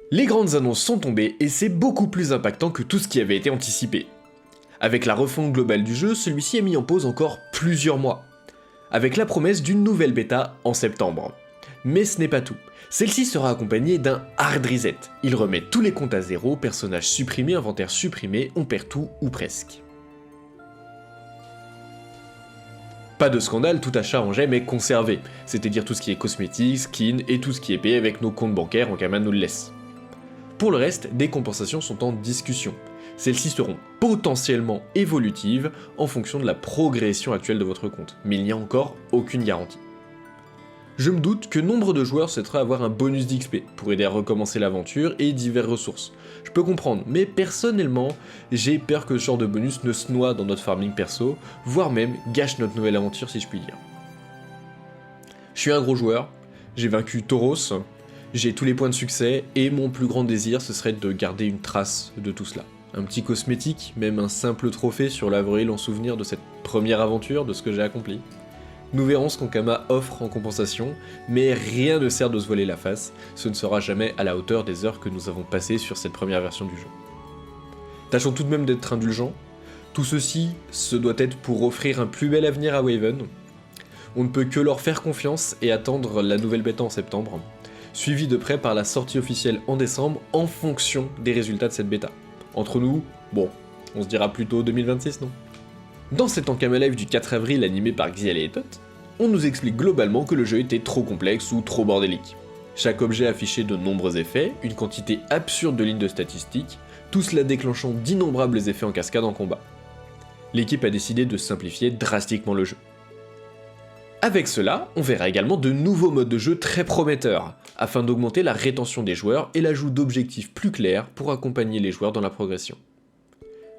Les grandes annonces sont tombées et c'est beaucoup plus impactant que tout ce qui avait été anticipé. Avec la refonte globale du jeu, celui-ci est mis en pause encore plusieurs mois, avec la promesse d'une nouvelle bêta en septembre. Mais ce n'est pas tout. Celle-ci sera accompagnée d'un hard reset. Il remet tous les comptes à zéro, personnages supprimés, inventaire supprimé, on perd tout ou presque. Pas de scandale, tout achat en gemme est conservé, c'est-à-dire tout ce qui est cosmétiques, skins et tout ce qui est payé avec nos comptes bancaires en cas nous le laisse. Pour le reste, des compensations sont en discussion. Celles-ci seront potentiellement évolutives en fonction de la progression actuelle de votre compte, mais il n'y a encore aucune garantie. Je me doute que nombre de joueurs souhaiteraient avoir un bonus d'XP pour aider à recommencer l'aventure et diverses ressources. Je peux comprendre, mais personnellement, j'ai peur que ce genre de bonus ne se noie dans notre farming perso, voire même gâche notre nouvelle aventure si je puis dire. Je suis un gros joueur, j'ai vaincu Tauros, j'ai tous les points de succès, et mon plus grand désir ce serait de garder une trace de tout cela. Un petit cosmétique, même un simple trophée sur l'Avril en souvenir de cette première aventure, de ce que j'ai accompli. Nous verrons ce qu'Ankama offre en compensation, mais rien ne sert de se voiler la face, ce ne sera jamais à la hauteur des heures que nous avons passées sur cette première version du jeu. Tâchons tout de même d'être indulgents, tout ceci se doit être pour offrir un plus bel avenir à Waven. On ne peut que leur faire confiance et attendre la nouvelle bêta en septembre, suivie de près par la sortie officielle en décembre en fonction des résultats de cette bêta. Entre nous, bon, on se dira plutôt 2026 non ? Dans cet Ankama Live du 4 avril animé par Xiale et Tot, on nous explique globalement que le jeu était trop complexe ou trop bordélique. Chaque objet affichait de nombreux effets, une quantité absurde de lignes de statistiques, tout cela déclenchant d'innombrables effets en cascade en combat. L'équipe a décidé de simplifier drastiquement le jeu. Avec cela, on verra également de nouveaux modes de jeu très prometteurs, afin d'augmenter la rétention des joueurs et l'ajout d'objectifs plus clairs pour accompagner les joueurs dans la progression.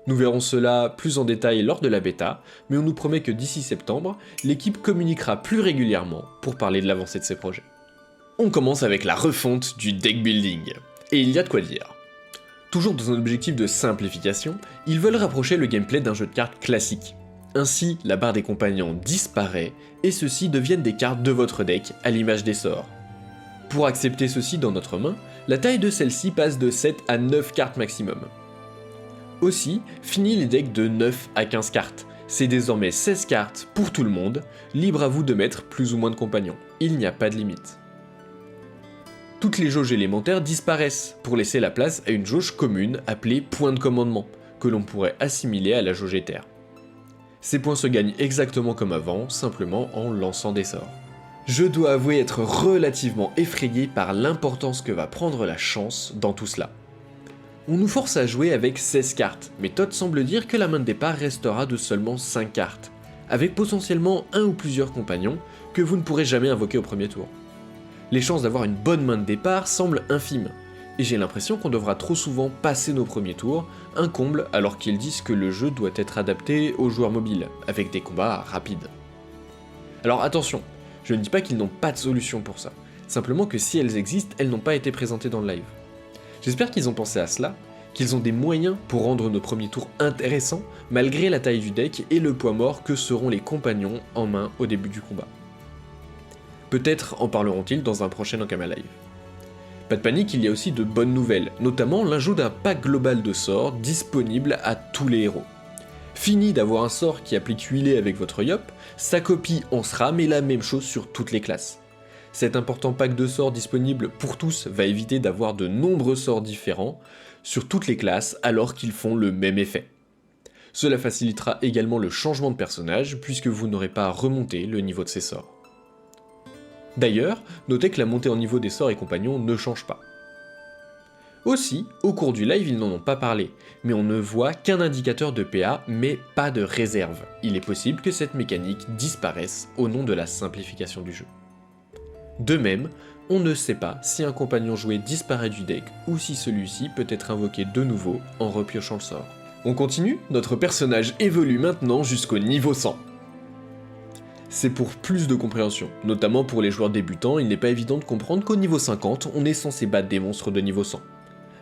Nous verrons cela plus en détail lors de la bêta, mais on nous promet que d'ici septembre, l'équipe communiquera plus régulièrement pour parler de l'avancée de ses projets. On commence avec la refonte du deck building, et il y a de quoi dire. Toujours dans un objectif de simplification, ils veulent rapprocher le gameplay d'un jeu de cartes classique. Ainsi, la barre des compagnons disparaît, et ceux-ci deviennent des cartes de votre deck à l'image des sorts. Pour accepter ceci dans notre main, la taille de celle-ci passe de 7 à 9 cartes maximum. Aussi, fini les decks de 9 à 15 cartes. C'est désormais 16 cartes pour tout le monde, libre à vous de mettre plus ou moins de compagnons. Il n'y a pas de limite. Toutes les jauges élémentaires disparaissent pour laisser la place à une jauge commune appelée point de commandement, que l'on pourrait assimiler à la jauge éther. Ces points se gagnent exactement comme avant, simplement en lançant des sorts. Je dois avouer être relativement effrayé par l'importance que va prendre la chance dans tout cela. On nous force à jouer avec 16 cartes, mais Todd semble dire que la main de départ restera de seulement 5 cartes, avec potentiellement un ou plusieurs compagnons que vous ne pourrez jamais invoquer au premier tour. Les chances d'avoir une bonne main de départ semblent infimes, et j'ai l'impression qu'on devra trop souvent passer nos premiers tours, un comble alors qu'ils disent que le jeu doit être adapté aux joueurs mobiles, avec des combats rapides. Alors attention, je ne dis pas qu'ils n'ont pas de solution pour ça, simplement que si elles existent, elles n'ont pas été présentées dans le live. J'espère qu'ils ont pensé à cela, qu'ils ont des moyens pour rendre nos premiers tours intéressants, malgré la taille du deck et le poids mort que seront les compagnons en main au début du combat. Peut-être en parleront-ils dans un prochain Ankama Live. Pas de panique, il y a aussi de bonnes nouvelles, notamment l'ajout d'un pack global de sorts disponible à tous les héros. Fini d'avoir un sort qui applique huilé avec votre Yop, sa copie en sera mais la même chose sur toutes les classes. Cet important pack de sorts disponible pour tous va éviter d'avoir de nombreux sorts différents sur toutes les classes alors qu'ils font le même effet. Cela facilitera également le changement de personnage puisque vous n'aurez pas à remonter le niveau de ces sorts. D'ailleurs, notez que la montée en niveau des sorts et compagnons ne change pas. Aussi, au cours du live ils n'en ont pas parlé, mais on ne voit qu'un indicateur de PA mais pas de réserve. Il est possible que cette mécanique disparaisse au nom de la simplification du jeu. De même, on ne sait pas si un compagnon joué disparaît du deck ou si celui-ci peut être invoqué de nouveau en repiochant le sort. On continue, notre personnage évolue maintenant jusqu'au niveau 100. C'est pour plus de compréhension, notamment pour les joueurs débutants, il n'est pas évident de comprendre qu'au niveau 50, on est censé battre des monstres de niveau 100.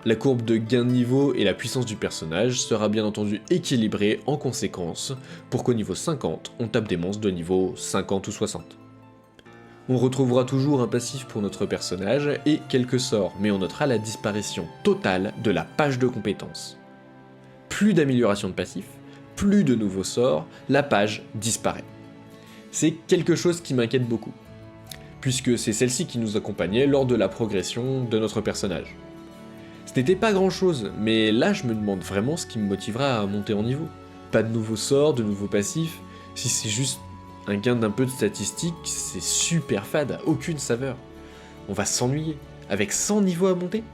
La courbe de gain de niveau et la puissance du personnage sera bien entendu équilibrée en conséquence, pour qu'au niveau 50, on tape des monstres de niveau 50 ou 60. On retrouvera toujours un passif pour notre personnage et quelques sorts, mais on notera la disparition totale de la page de compétences. Plus d'amélioration de passif, plus de nouveaux sorts, la page disparaît. C'est quelque chose qui m'inquiète beaucoup, puisque c'est celle-ci qui nous accompagnait lors de la progression de notre personnage. Ce n'était pas grand chose, mais là je me demande vraiment ce qui me motivera à monter en niveau. Pas de nouveaux sorts, de nouveaux passifs, si c'est juste un gain d'un peu de statistiques, c'est super fade, aucune saveur. On va s'ennuyer, avec 100 niveaux à monter.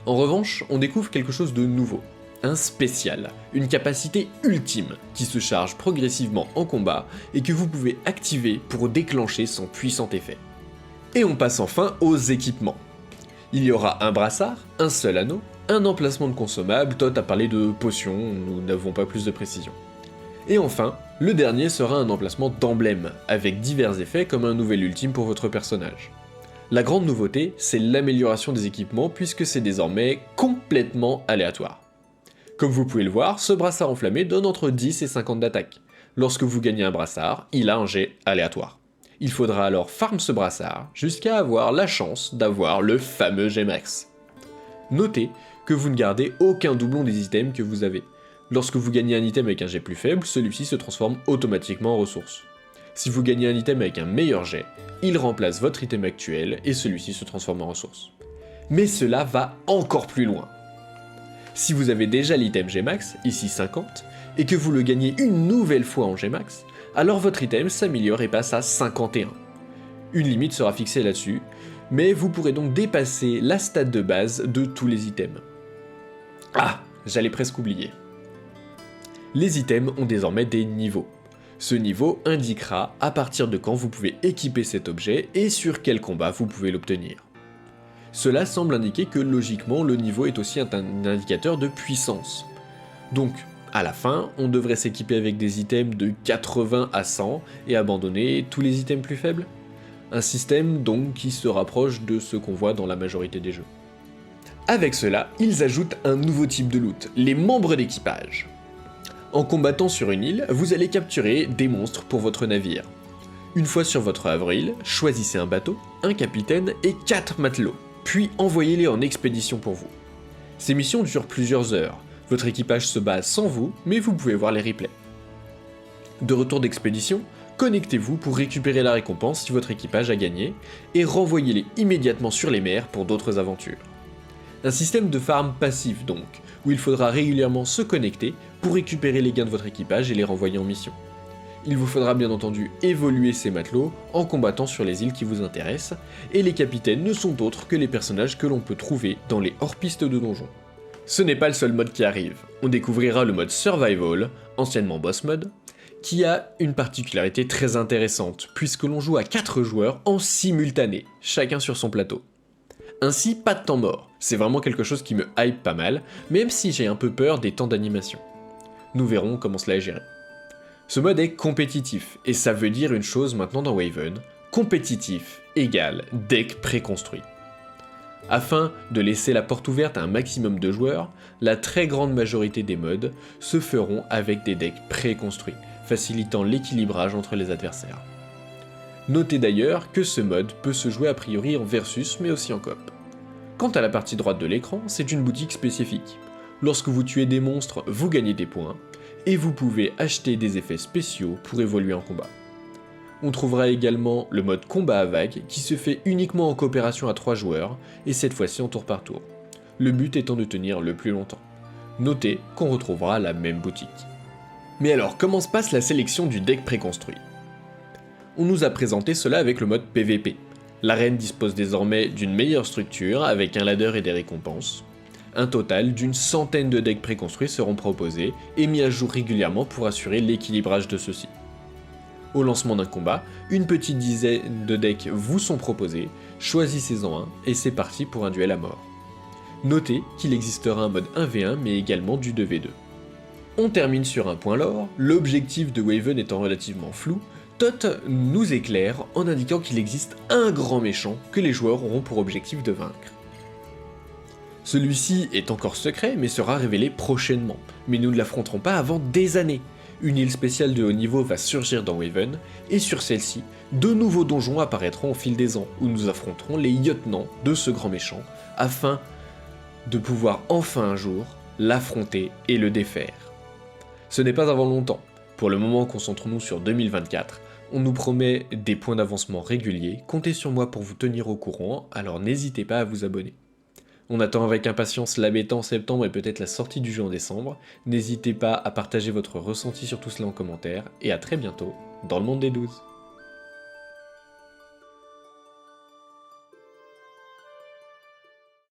En revanche, on découvre quelque chose de nouveau. Un spécial, une capacité ultime qui se charge progressivement en combat et que vous pouvez activer pour déclencher son puissant effet. Et on passe enfin aux équipements. Il y aura un brassard, un seul anneau, un emplacement de consommable, Todd a parlé de potions, nous n'avons pas plus de précision. Et enfin, le dernier sera un emplacement d'emblème, avec divers effets comme un nouvel ultime pour votre personnage. La grande nouveauté, c'est l'amélioration des équipements puisque c'est désormais complètement aléatoire. Comme vous pouvez le voir, ce brassard enflammé donne entre 10 et 50 d'attaque. Lorsque vous gagnez un brassard, il a un jet aléatoire. Il faudra alors farm ce brassard jusqu'à avoir la chance d'avoir le fameux jet max. Notez que vous ne gardez aucun doublon des items que vous avez. Lorsque vous gagnez un item avec un jet plus faible, celui-ci se transforme automatiquement en ressource. Si vous gagnez un item avec un meilleur jet, il remplace votre item actuel et celui-ci se transforme en ressource. Mais cela va encore plus loin. Si vous avez déjà l'item Gmax, ici 50, et que vous le gagnez une nouvelle fois en Gmax, alors votre item s'améliore et passe à 51. Une limite sera fixée là-dessus, mais vous pourrez donc dépasser la stat de base de tous les items. Ah, j'allais presque oublier. Les items ont désormais des niveaux. Ce niveau indiquera à partir de quand vous pouvez équiper cet objet et sur quel combat vous pouvez l'obtenir. Cela semble indiquer que logiquement le niveau est aussi un indicateur de puissance. Donc, à la fin, on devrait s'équiper avec des items de 80 à 100 et abandonner tous les items plus faibles. Un système donc qui se rapproche de ce qu'on voit dans la majorité des jeux. Avec cela, ils ajoutent un nouveau type de loot, les membres d'équipage. En combattant sur une île, vous allez capturer des monstres pour votre navire. Une fois sur votre avril, choisissez un bateau, un capitaine et 4 matelots, puis envoyez-les en expédition pour vous. Ces missions durent plusieurs heures, votre équipage se bat sans vous, mais vous pouvez voir les replays. De retour d'expédition, connectez-vous pour récupérer la récompense si votre équipage a gagné, et renvoyez-les immédiatement sur les mers pour d'autres aventures. Un système de farm passif donc, où il faudra régulièrement se connecter pour récupérer les gains de votre équipage et les renvoyer en mission. Il vous faudra bien entendu évoluer ces matelots en combattant sur les îles qui vous intéressent, et les capitaines ne sont autres que les personnages que l'on peut trouver dans les hors-pistes de donjons. Ce n'est pas le seul mode qui arrive, on découvrira le mode Survival, anciennement Boss Mode, qui a une particularité très intéressante, puisque l'on joue à 4 joueurs en simultané, chacun sur son plateau. Ainsi, pas de temps mort, c'est vraiment quelque chose qui me hype pas mal, même si j'ai un peu peur des temps d'animation. Nous verrons comment cela est géré. Ce mode est compétitif, et ça veut dire une chose maintenant dans Waven, compétitif égale deck préconstruit. Afin de laisser la porte ouverte à un maximum de joueurs, la très grande majorité des modes se feront avec des decks préconstruits, facilitant l'équilibrage entre les adversaires. Notez d'ailleurs que ce mode peut se jouer a priori en versus mais aussi en coop. Quant à la partie droite de l'écran, c'est une boutique spécifique. Lorsque vous tuez des monstres, vous gagnez des points, et vous pouvez acheter des effets spéciaux pour évoluer en combat. On trouvera également le mode combat à vagues qui se fait uniquement en coopération à 3 joueurs, et cette fois-ci en tour par tour. Le but étant de tenir le plus longtemps. Notez qu'on retrouvera la même boutique. Mais alors, comment se passe la sélection du deck préconstruit ? On nous a présenté cela avec le mode PVP. L'arène dispose désormais d'une meilleure structure avec un ladder et des récompenses. Un total d'une centaine de decks préconstruits seront proposés et mis à jour régulièrement pour assurer l'équilibrage de ceux-ci. Au lancement d'un combat, une petite dizaine de decks vous sont proposés, choisissez-en un et c'est parti pour un duel à mort. Notez qu'il existera un mode 1v1 mais également du 2v2. On termine sur un point lore, l'objectif de Waven étant relativement flou, Todd nous éclaire en indiquant qu'il existe un grand méchant que les joueurs auront pour objectif de vaincre. Celui-ci est encore secret mais sera révélé prochainement, mais nous ne l'affronterons pas avant des années. Une île spéciale de haut niveau va surgir dans Waven, et sur celle-ci, de nouveaux donjons apparaîtront au fil des ans, où nous affronterons les lieutenants de ce grand méchant, afin de pouvoir enfin un jour l'affronter et le défaire. Ce n'est pas avant longtemps. Pour le moment, concentrons-nous sur 2024. On nous promet des points d'avancement réguliers, comptez sur moi pour vous tenir au courant, alors n'hésitez pas à vous abonner. On attend avec impatience la bêta en septembre et peut-être la sortie du jeu en décembre. N'hésitez pas à partager votre ressenti sur tout cela en commentaire, et à très bientôt dans le monde des 12.